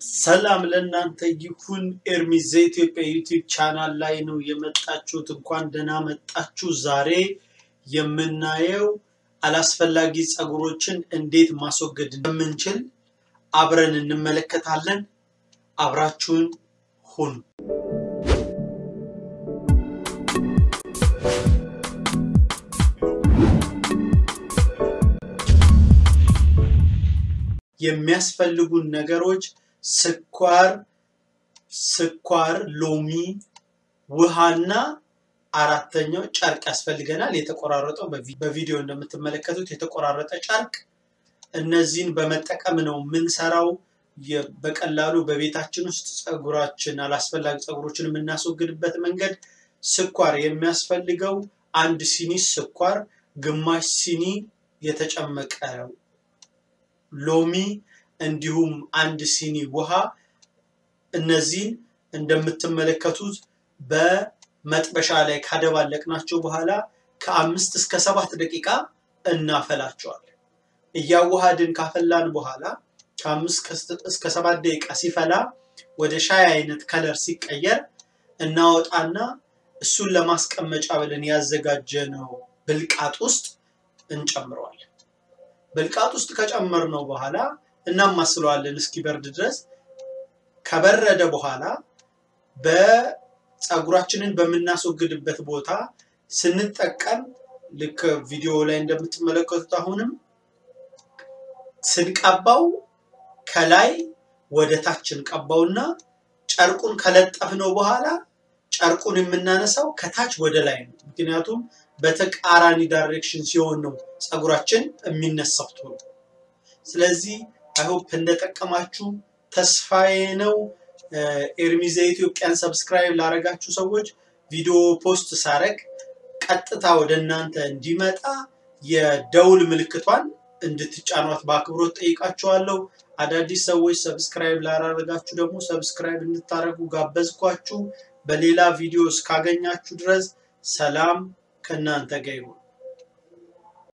ሰላም ለእናንተ ይሁን ኤርሚዝ ኢትዮጵያ ዩቲዩብ ቻናል ላይ ነው የመጣችሁት እንኳን ደህና መጣችሁ ዛሬ የምናየው አላስፈላጊ ጸጉሮችን እንዴት ማስወገድ እንደምንችል አብረን እንመለከታለን አብራችሁን ሁኑ የሚያስፈልጉን ነገሮች ስኳር ሎሚ ውሃና አራተኛው ጨርቅ ያስፈልገናል የተቆራረጠው በቪዲዮ እንደምትመለከቱት የተቆራረጠ ጨርቅ እነዚህን በመጠቀም ነው ምንሰራው በቀላሉ በቤታችን ውስጥ ጸጉራችን አላስፈላጊ ጸጉሮችን ምናስወግድበት መንገድ ስኳር የሚያስፈልገው 1 ሲኒ ስኳር ግማሽ ሲኒ የተጨመቀ ሎሚ እንዲሁም 1 ሲኒ ውሃ እነዚህን እንደምትመለከቱት በመጥበሻ ላይ ካደባለቅናቸው በኋላ ከ5 እስከ 7 ደቂቃ እናፈላቸዋለን እያዋሃድን ካፈላን በኋላ ከ5 እስከ 7 ደቂቃ ሲፈላ ወደ ሻይ አይነት ከለር ሲቀየር እናወጣና እሱን ለማስቀመጫ ብለን ያዘጋጀነው ብልቃጥ ውስጥ እንጨምረዋለን ብልቃጥ ውስጥ ከጨመርነው በኋላ እናማስለዋለን እስኪበርድ ድረስ ከበረደ በኋላ በጸጉራችንን በመናስወግድበት ቦታ ስንጠቀም ልክ ቪዲዮ ላይ እንደምትመለከቱት አሁንም ስንቀባው ከላይ ወደ ታች እንቀባውና ጨርቁን ከለጠፍነው በኋላ ጨርቁን የምናነሳው ከታች ወደ ላይ ነው ምክንያቱም በተቃራኒ ዳይሬክሽን ሲሆን ነው ጸጉራችን የሚነሳው ቶሎ ስለዚህ አይሆፕ እንደተጠቀማችሁ ተስፋዬ ነው ኤርሚዝ ኢትዮጵያን ሰብስክራይብ ላረጋችሁ ሰዎች ቪዲዮ ፖስት ሳረግ ቀጥታ ወደ እናንተ እንዲመጣ የደውል ምልክቷን እንድትጫኑት በአክብሮት ጠይቃችኋለሁ አዳዲስ ሰዎች ሰብስክራይብ ላረጋችሁ ደግሞ ሰብስክራይብ እንድታረጉ ጋበዝኳችሁ በሌላ ቪዲዮ እስካገኛችሁ ድረስ ሰላም ከናንተ ጋር ይሁን